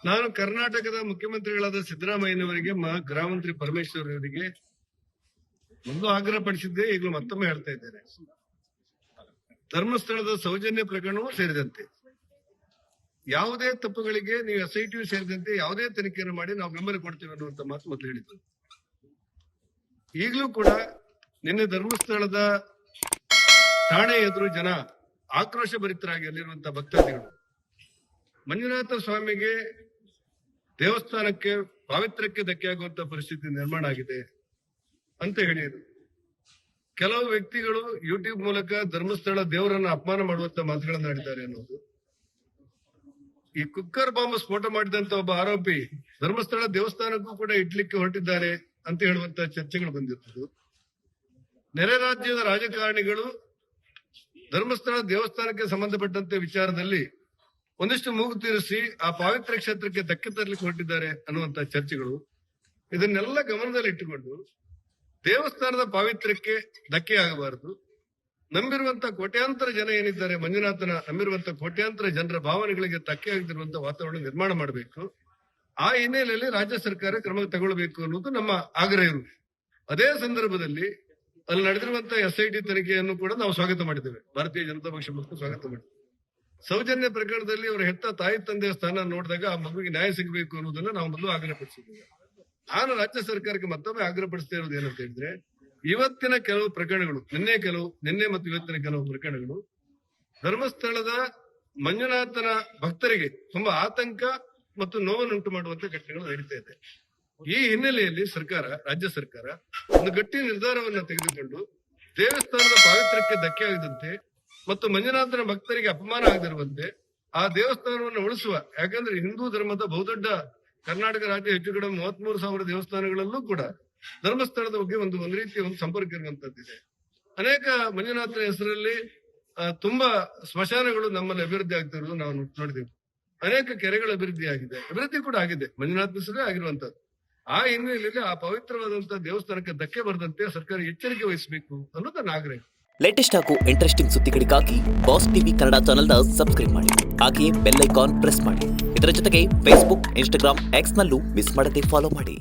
ನಾನು ಕರ್ನಾಟಕದ ಮುಖ್ಯಮಂತ್ರಿಗಳಾದ ಸಿದ್ದರಾಮಯ್ಯನವರಿಗೆ ಗೃಹ ಮಂತ್ರಿ ಪರಮೇಶ್ವರ್ ಅವರಿಗೆ ಒಂದು ಆಗ್ರಹ ಪಡಿಸಿದ್ದೆ, ಈಗಲೂ ಮತ್ತೊಮ್ಮೆ ಹೇಳ್ತಾ ಇದ್ದೇನೆ. ಧರ್ಮಸ್ಥಳದ ಸೌಜನ್ಯ ಪ್ರಕರಣವೂ ಸೇರಿದಂತೆ ಯಾವುದೇ ತಪ್ಪುಗಳಿಗೆ ನೀವು SIT ಸೇರಿದಂತೆ ಯಾವುದೇ ತನಿಖೆಯನ್ನು ಮಾಡಿ ನಾವು ಬೆಂಬಲ ಕೊಡ್ತೇವೆ ಅನ್ನುವಂತ ಮಾತು ಮೊದಲು ಹೇಳಿದ್ರು. ಈಗಲೂ ಕೂಡ ನಿನ್ನೆ ಧರ್ಮಸ್ಥಳದ ಠಾಣೆ ಎದುರು ಜನ ಆಕ್ರೋಶ ಭರಿತರಾಗಿ ಅಲ್ಲಿರುವಂತಹ ಭಕ್ತಾದಿಗಳು ಮಂಜುನಾಥ ಸ್ವಾಮಿಗೆ ದೇವಸ್ಥಾನಕ್ಕೆ ಪಾವಿತ್ರ್ಯಕ್ಕೆ ಧಕ್ಕೆ ಆಗುವಂತ ಪರಿಸ್ಥಿತಿ ನಿರ್ಮಾಣ ಆಗಿದೆ ಅಂತ ಹೇಳಿದರು. ಕೆಲವು ವ್ಯಕ್ತಿಗಳು ಯೂಟ್ಯೂಬ್ ಮೂಲಕ ಧರ್ಮಸ್ಥಳ ದೇವರನ್ನ ಅಪಮಾನ ಮಾಡುವಂತ ಮಾತುಗಳನ್ನು ಆಡಿದ್ದಾರೆ ಅನ್ನೋದು. ಈ ಕುಕ್ಕರ್ ಬಾಂಬ್ ಸ್ಫೋಟ ಮಾಡಿದಂತ ಒಬ್ಬ ಆರೋಪಿ ಧರ್ಮಸ್ಥಳ ದೇವಸ್ಥಾನಕ್ಕೂ ಕೂಡ ಇಡ್ಲಿಕ್ಕೆ ಹೊರಟಿದ್ದಾರೆ ಅಂತ ಹೇಳುವಂತ ಚರ್ಚೆಗಳು ಬಂದಿರ್ತದೆ. ನೆರೆ ರಾಜ್ಯದ ರಾಜಕಾರಣಿಗಳು ಧರ್ಮಸ್ಥಳ ದೇವಸ್ಥಾನಕ್ಕೆ ಸಂಬಂಧಪಟ್ಟಂತೆ ವಿಚಾರದಲ್ಲಿ ಒಂದಿಷ್ಟು ಮೂಗು ತೀರಿಸಿ ಆ ಪಾವಿತ್ರ್ಯ ಕ್ಷೇತ್ರಕ್ಕೆ ಧಕ್ಕೆ ತರಲಿಕ್ಕೆ ಹೊರಟಿದ್ದಾರೆ ಅನ್ನುವಂತ ಚರ್ಚೆಗಳು. ಇದನ್ನೆಲ್ಲ ಗಮನದಲ್ಲಿ ಇಟ್ಟುಕೊಂಡು ದೇವಸ್ಥಾನದ ಪಾವಿತ್ರ್ಯಕ್ಕೆ ಧಕ್ಕೆ ಆಗಬಾರದು. ನಂಬಿರುವಂತ ಕೋಟ್ಯಾಂತರ ಜನ ಏನಿದ್ದಾರೆ, ಮಂಜುನಾಥನ ನಂಬಿರುವಂತ ಕೋಟ್ಯಾಂತರ ಜನರ ಭಾವನೆಗಳಿಗೆ ಧಕ್ಕೆ ಆಗದಿರುವಂತ ವಾತಾವರಣ ನಿರ್ಮಾಣ ಮಾಡಬೇಕು. ಆ ಹಿನ್ನೆಲೆಯಲ್ಲಿ ರಾಜ್ಯ ಸರ್ಕಾರ ಕ್ರಮ ತಗೊಳ್ಬೇಕು ಅನ್ನೋದು ನಮ್ಮ ಆಗ್ರಹ ಇರುವುದು. ಅದೇ ಸಂದರ್ಭದಲ್ಲಿ ಅಲ್ಲಿ ನಡೆದಿರುವಂತಹ SIT ತನಿಖೆಯನ್ನು ಕೂಡ ನಾವು ಸ್ವಾಗತ ಮಾಡಿದ್ದೇವೆ. ಭಾರತೀಯ ಜನತಾ ಪಕ್ಷ ಸ್ವಾಗತ ಮಾಡಿದ್ದೇವೆ. ಸೌಜನ್ಯ ಪ್ರಕರಣದಲ್ಲಿ ಅವರ ಹೆತ್ತ ತಾಯಿ ತಂದೆಯ ಸ್ಥಾನ ನೋಡಿದಾಗ ಆ ಮಗುವಿಗೆ ನ್ಯಾಯ ಸಿಗಬೇಕು ಅನ್ನೋದನ್ನ ನಾವು ಮೊದಲು ಆಗ್ರಹಪಡಿಸಿದ್ದೇವೆ. ನಾನು ರಾಜ್ಯ ಸರ್ಕಾರಕ್ಕೆ ಮತ್ತೊಮ್ಮೆ ಆಗ್ರಹಪಡಿಸ್ತಾ ಇರೋದು ಏನಂತ ಹೇಳಿದ್ರೆ, ಇವತ್ತಿನ ಕೆಲವು ಪ್ರಕರಣಗಳು, ನಿನ್ನೆ ಮತ್ತು ಇವತ್ತಿನ ಕೆಲವು ಪ್ರಕರಣಗಳು ಧರ್ಮಸ್ಥಳದ ಮಂಜುನಾಥನ ಭಕ್ತರಿಗೆ ತುಂಬಾ ಆತಂಕ ಮತ್ತು ನೋವನ್ನುಂಟು ಮಾಡುವಂತ ಘಟನೆಗಳು ನಡೀತಾ ಇದೆ. ಈ ಹಿನ್ನೆಲೆಯಲ್ಲಿ ರಾಜ್ಯ ಸರ್ಕಾರ ಒಂದು ಗಟ್ಟಿ ನಿರ್ಧಾರವನ್ನ ತೆಗೆದುಕೊಂಡು ದೇವಸ್ಥಾನದ ಪಾವಿತ್ರ್ಯಕ್ಕೆ ಧಕ್ಕೆ ಆಗದಂತೆ ಮತ್ತು ಮಂಜುನಾಥನ ಭಕ್ತರಿಗೆ ಅಪಮಾನ ಆಗದಿರುವಂತೆ ಆ ದೇವಸ್ಥಾನವನ್ನು ಉಳಿಸುವ, ಯಾಕಂದ್ರೆ ಹಿಂದೂ ಧರ್ಮದ ಬಹುದೊಡ್ಡ ಕರ್ನಾಟಕ ರಾಜ್ಯ ಹೆಚ್ಚು ಕಡಿಮೆ 33,000 ದೇವಸ್ಥಾನಗಳಲ್ಲೂ ಕೂಡ ಧರ್ಮಸ್ಥಳದ ಬಗ್ಗೆ ಒಂದು ರೀತಿಯ ಒಂದು ಸಂಪರ್ಕ ಇರುವಂತದ್ದಿದೆ. ಅನೇಕ ಮಂಜುನಾಥನ ಹೆಸರಲ್ಲಿ ತುಂಬಾ ಸ್ಮಶಾನಗಳು ನಮ್ಮಲ್ಲಿ ಅಭಿವೃದ್ಧಿ ಆಗ್ತಿರೋದು ನಾವು ನೋಡಿದ್ದೇವೆ. ಅನೇಕ ಕೆರೆಗಳ ಅಭಿವೃದ್ಧಿ ಕೂಡ ಆಗಿದೆ ಮಂಜುನಾಥ ಹೆಸರೇ ಆಗಿರುವಂತದ್ದು. ಆ ಹಿನ್ನೆಲೆಯಲ್ಲಿ ಆ ಪವಿತ್ರವಾದಂತಹ ದೇವಸ್ಥಾನಕ್ಕೆ ಧಕ್ಕೆ ಬರದಂತೆ ಸರ್ಕಾರ ಎಚ್ಚರಿಕೆ ವಹಿಸಬೇಕು ಅನ್ನೋದು ನನ್ನ ಆಗ್ರಹ. ಲೇಟೆಸ್ಟ್ ಹಾಗೂ ಇಂಟ್ರೆಸ್ಟಿಂಗ್ ಸುದ್ದಿಗಳಿಗಾಗಿ ಬಾಸ್ ಟಿವಿ ಕನ್ನಡ ಚಾನೆಲ್ನ ಸಬ್ಸ್ಕ್ರೈಬ್ ಮಾಡಿ. ಹಾಗೆಯೇ ಬೆಲ್ ಐಕಾನ್ ಪ್ರೆಸ್ ಮಾಡಿ. ಇದರ ಜೊತೆಗೆ ಫೇಸ್ಬುಕ್, ಇನ್ಸ್ಟಾಗ್ರಾಮ್, ಎಕ್ಸ್ ನಲ್ಲೂ ಮಿಸ್ ಮಾಡದೆ ಫಾಲೋ ಮಾಡಿ.